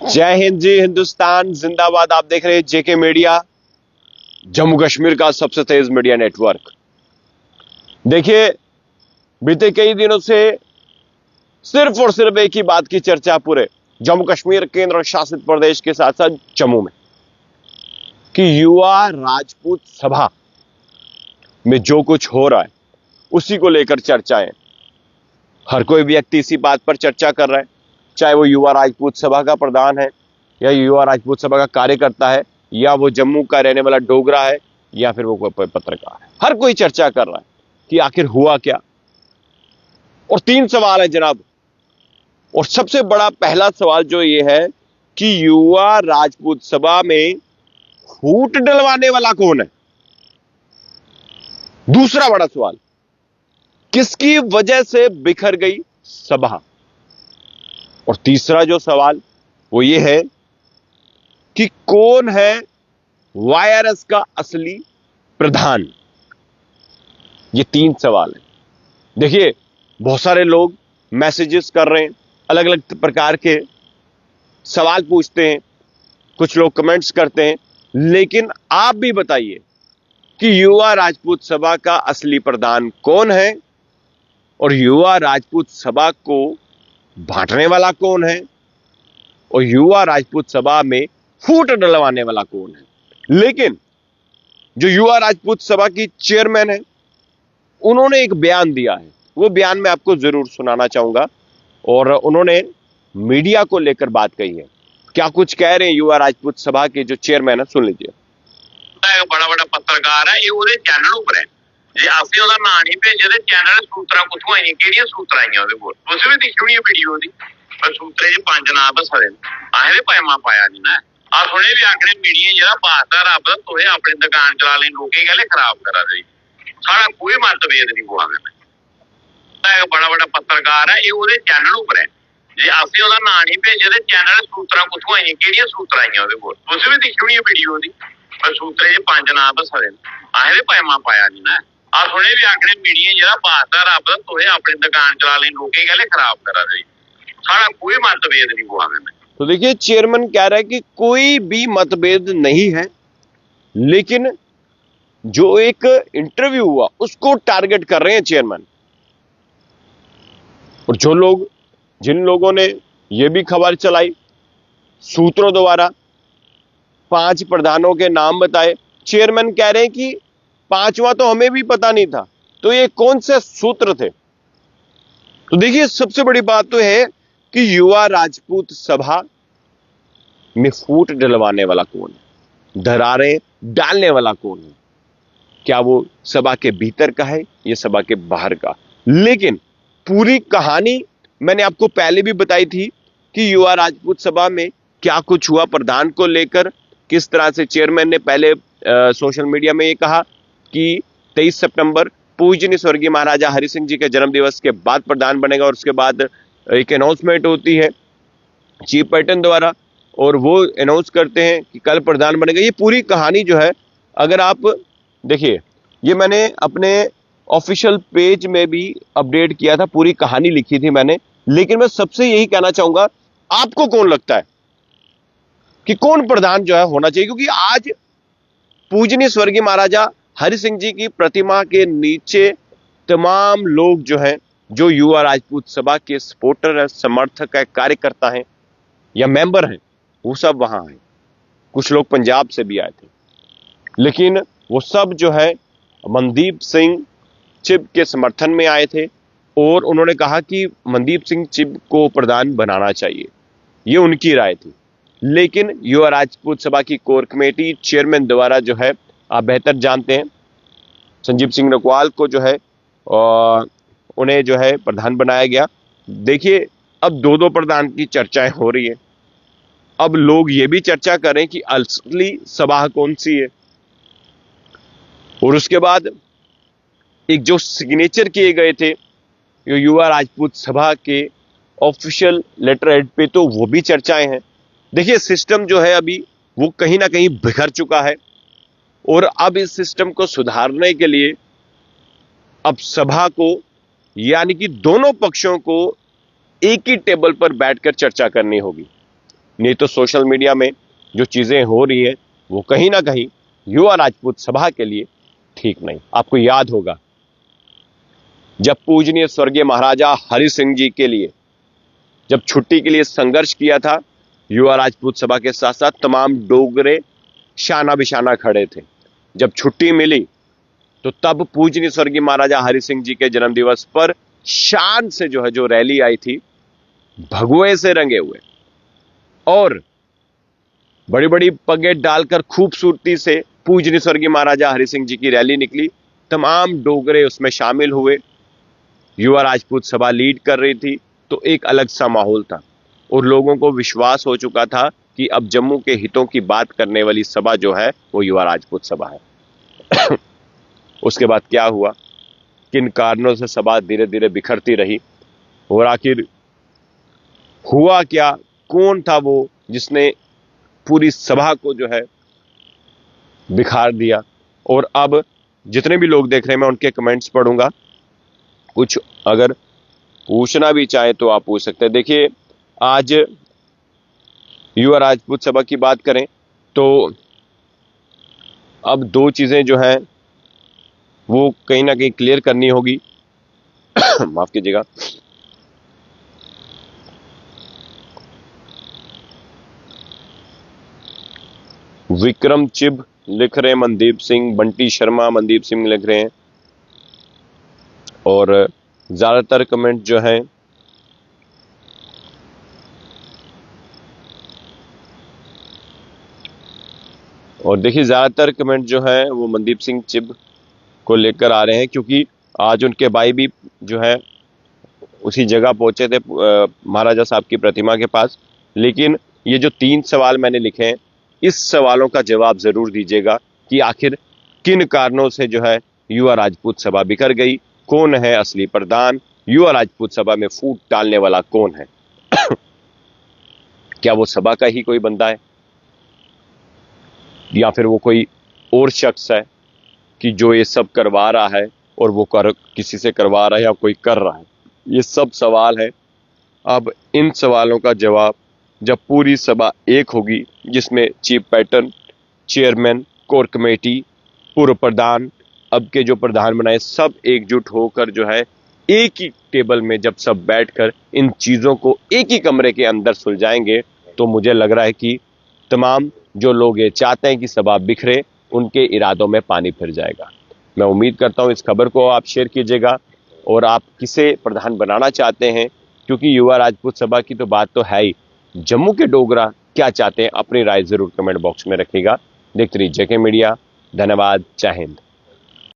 जय हिंद जी, हिंदुस्तान जिंदाबाद। आप देख रहे हैं जेके मीडिया, जम्मू कश्मीर का सबसे तेज मीडिया नेटवर्क। देखिए, बीते कई दिनों से सिर्फ और सिर्फ एक ही बात की चर्चा पूरे जम्मू कश्मीर केंद्र शासित प्रदेश के साथ साथ जम्मू में, कि युवा राजपूत सभा में जो कुछ हो रहा है उसी को लेकर चर्चाएं। हर कोई व्यक्ति इसी बात पर चर्चा कर रहा है, चाहे वो युवा राजपूत सभा का प्रधान है या युवा राजपूत सभा का कार्यकर्ता है या वो जम्मू का रहने वाला डोगरा है या फिर वो कोई पत्रकार है। हर कोई चर्चा कर रहा है कि आखिर हुआ क्या। और 3 सवाल है जनाब। और सबसे बड़ा पहला सवाल जो ये है कि युवा राजपूत सभा में फूट डलवाने वाला कौन है। दूसरा बड़ा सवाल, किसकी वजह से बिखर गई सभा। और तीसरा जो सवाल वो ये है कि कौन है वाईआरएस का असली प्रधान। ये 3 सवाल है। देखिए, बहुत सारे लोग मैसेजेस कर रहे हैं, अलग अलग प्रकार के सवाल पूछते हैं, कुछ लोग कमेंट्स करते हैं, लेकिन आप भी बताइए कि युवा राजपूत सभा का असली प्रधान कौन है और युवा राजपूत सभा को बांटने वाला कौन है और युवा राजपूत सभा में फूट डलवाने वाला कौन है। लेकिन जो युवा राजपूत सभा की चेयरमैन है, उन्होंने एक बयान दिया है, वो बयान मैं आपको जरूर सुनाना चाहूंगा। और उन्होंने मीडिया को लेकर बात कही है। क्या कुछ कह रहे हैं युवा राजपूत सभा के जो चेयरमैन है, सुन लीजिए। बड़ा बड़ा पत्रकार है, ये ਉਹਦੇ ਚੈਨਲ ਉੱਪਰ ਹੈ। ਜੇ ਅਸੀਂ ਉਹਦਾ ਨਾਂ ਨਹੀਂ ਭੇਜੇ ਤੇ ਚੈਨਲ ਸੂਤਰਾਂ ਕਿੱਥੋਂ ਆਈਆਂ, ਕਿਹੜੀਆਂ ਸੂਤਰਾਂ ਆਈਆਂ ਉਹਦੇ ਕੋਲ। ਤੁਸੀਂ ਵੀ ਦੇਖੀ ਹੋਣੀ ਵੀਡੀਓ ਉਹਦੀ, ਪਰ ਸੂਤਰੇ 'ਚ 5 ਨਾਂ ਦੱਸਦੇ ਨੇ। ਆਹਦੇ ਪਾਇਮਾ ਪਾਇਆ ਨਹੀਂ ਨਾ। ਆ ਸੁਣੇ ਵੀ ਆਖਣੇ ਮੀਡੀਆ ਜਿਹੜਾ ਪਾਸਦਾ ਰੱਬ ਤੋਏ ਆਪਣੀ ਦੁਕਾਨ ਚਲਾ ਲੈ, ਲੋਕੀ ਕਹਿੰਦੇ ਖਰਾਬ ਕਰਾ ਦੇ। ਸਾਡਾ ਕੋਈ ਮਤਭੇਦ ਨਹੀਂ ਹੋਵੇ। ਬੜਾ ਬੜਾ ਪੱਤਰਕਾਰ ਹੈ, ਇਹ ਉਹਦੇ ਚੈਨਲ ਉੱਪਰ ਹੈ। ਜੇ ਅਸੀਂ ਉਹਦਾ ਨਾਂ ਨਹੀਂ ਭੇਜੇ ਤੇ ਚੈਨਲ ਸੂਤਰਾਂ ਕਿੱਥੋਂ ਆਈਆਂ, ਕਿਹੜੀਆਂ ਸੂਤਰਾਂ ਆਈਆਂ ਉਹਦੇ ਕੋਲ। ਤੁਸੀਂ ਵੀ ਦੇਖੀ ਹੋਣੀ ਵੀਡੀਓ ਉਹਦੀ, ਪਰ ਸੂਤਰੇ 'ਚ 5 ਨਾਂ ਦੱਸਦੇ ਨੇ। ਆਹਦੇ ਪਾਇਮਾ ਪਾਇਆ ਨਹੀਂ ਨਾ। ਆ ਸੁਣੇ ਵੀ ਆਖਣੇ ਮੀਡੀਆ ਜਿਹੜਾ ਪਾਸਦਾ ਰੱਬ ਤੋਏ ਆਪਣੀ ਦੁਕਾਨ ਚਲਾ ਲੈ, ਲੋਕੀ ਕਹਿੰਦੇ ਖਰਾਬ ਕਰਾ ਦੇ। ਸਾਡਾ ਕੋਈ मतभेद नहीं हुआ हमें। तो देखिए, चेयरमैन कह रहा है कि कोई भी मतभेद नहीं है, लेकिन जो एक इंटरव्यू हुआ उसको टारगेट कर रहे हैं चेयरमैन। और जो लोग, जिन लोगों ने यह भी खबर चलाई सूत्रों द्वारा 5 प्रधानों के नाम बताए, चेयरमैन कह रहे हैं कि 5वां तो हमें भी पता नहीं था, तो ये कौन से सूत्र थे। तो देखिए, सबसे बड़ी बात तो है कि युवा राजपूत सभा में फूट डलवाने वाला कौन है, दरारें डालने वाला कौन है। क्या वो सभा के भीतर का है या सभा के बाहर का। लेकिन पूरी कहानी मैंने आपको पहले भी बताई थी कि युवा राजपूत सभा में क्या कुछ हुआ, प्रधान को लेकर किस तरह से चेयरमैन ने पहले सोशल मीडिया में ये कहा कि 23 सितंबर पूजनीय स्वर्गीय महाराजा हरि सिंह जी के जन्म दिवस के बाद प्रधान बनेगा। और उसके बाद एक अनाउंसमेंट होती है चीफ पैटर्न द्वारा और वो अनाउंस करते हैं कि कल प्रधान बनेगा। ये पूरी कहानी जो है, अगर आप देखिए, ये मैंने अपने ऑफिशियल पेज में भी अपडेट किया था, पूरी कहानी लिखी थी मैंने। लेकिन मैं सबसे यही कहना चाहूंगा, आपको कौन लगता है कि कौन प्रधान जो है होना चाहिए। क्योंकि आज पूजनीय स्वर्गीय महाराजा हरि सिंह जी की प्रतिमा के नीचे तमाम लोग जो हैं, जो युवा राजपूत सभा के सपोर्टर है, समर्थक है, कार्यकर्ता हैं या मेंबर हैं, वो सब वहां हैं। कुछ लोग पंजाब से भी आए थे, लेकिन वो सब जो है मनदीप सिंह चिब के समर्थन में आए थे। और उन्होंने कहा कि मनदीप सिंह चिब को प्रधान बनाना चाहिए, ये उनकी राय थी। लेकिन युवा राजपूत सभा की कोर कमेटी चेयरमैन द्वारा जो है, आप बेहतर जानते हैं, संजीव सिंह रकवाल को जो है उन्हें जो है प्रधान बनाया गया। देखिए, अब 2-2 प्रधान की चर्चाएं हो रही है। अब लोग ये भी चर्चा करें कि असली सभा कौन सी है। और उसके बाद एक जो सिग्नेचर किए गए थे युवा राजपूत सभा के ऑफिशियल लेटर हेड पे, तो वो भी चर्चाएं हैं। देखिए, सिस्टम जो है अभी वो कहीं ना कहीं बिखर चुका है और अब इस सिस्टम को सुधारने के लिए अब सभा को, यानी कि दोनों पक्षों को एक ही टेबल पर बैठकर चर्चा करनी होगी। नहीं तो सोशल मीडिया में जो चीजें हो रही है वो कहीं ना कहीं युवा राजपूत सभा के लिए ठीक नहीं। आपको याद होगा जब पूजनीय स्वर्गीय महाराजा हरि सिंह जी के लिए जब छुट्टी के लिए संघर्ष किया था, युवा राजपूत सभा के साथ साथ तमाम डोगरे शाना बिशाना खड़े थे। जब छुट्टी मिली तो तब पूजनीय स्वर्गीय महाराजा हरि सिंह जी के जन्म दिवस पर शान से जो रैली आई थी, भगवे से रंगे हुए और बड़ी बड़ी पगेट डालकर खूबसूरती से पूजनीय स्वर्गीय महाराजा हरि सिंह जी की रैली निकली। तमाम डोगरे उसमें शामिल हुए। युवा राजपूत सभा लीड कर रही थी, तो एक अलग सा माहौल था और लोगों को विश्वास हो चुका था कि अब जम्मू के हितों की बात करने वाली सभा जो है वो युवा राजपूत सभा है। उसके बाद क्या हुआ, किन कारणों से सभा धीरे धीरे बिखरती रही और आखिर हुआ क्या, कौन था वो जिसने पूरी सभा को जो है बिखार दिया। और अब जितने भी लोग देख रहे हैं मैं उनके कमेंट्स पढ़ूंगा, कुछ अगर पूछना भी चाहे तो आप पूछ सकते हैं। देखिए आज युवा राजपूत सभा की बात करें तो अब दो चीजें जो हैं वो कहीं ना कहीं क्लियर करनी होगी। माफ कीजिएगा। विक्रम चिब लिख रहे हैं, मनदीप सिंह, बंटी शर्मा, मनदीप सिंह लिख रहे हैं और ज्यादातर कमेंट जो है और देखिए ज्यादातर कमेंट जो है वो मनदीप सिंह चिब को लेकर आ रहे हैं, क्योंकि आज उनके भाई भी जो है उसी जगह पहुंचे थे महाराजा साहब की प्रतिमा के पास। लेकिन ये जो 3 सवाल मैंने लिखे हैं, इस सवालों का जवाब जरूर दीजिएगा कि आखिर किन कारणों से जो है युवा राजपूत सभा बिखर गई, कौन है असली प्रधान, युवा राजपूत सभा में फूट डालने वाला कौन है। क्या वो सभा का ही कोई बंदा है या फिर वो कोई और शख्स है कि जो ये सब करवा रहा है और वो किसी से करवा रहा है या कोई कर रहा है। ये सब सवाल है। अब इन सवालों का जवाब जब पूरी सभा एक होगी, जिसमें chief pattern, chairman, core committee, पूर्व प्रधान, अब के जो प्रधान बनाए, सब एकजुट होकर जो है एक ही टेबल में जब सब बैठकर इन चीजों को एक ही कमरे के अंदर सुलझाएंगे, तो मुझे लग रहा है कि तमाम जो लोग ये चाहते हैं कि सभा बिखरे, उनके इरादों में पानी फिर जाएगा। मैं उम्मीद करता हूं इस खबर को आप शेयर कीजिएगा और आप किसे प्रधान बनाना चाहते हैं, क्योंकि युवा राजपूत सभा की तो बात तो है ही। जम्मू के डोगरा क्या चाहते हैं, अपनी राय जरूर कमेंट बॉक्स में रखिएगा। देखते रहिए जेके मीडिया। धन्यवाद। जय हिंद।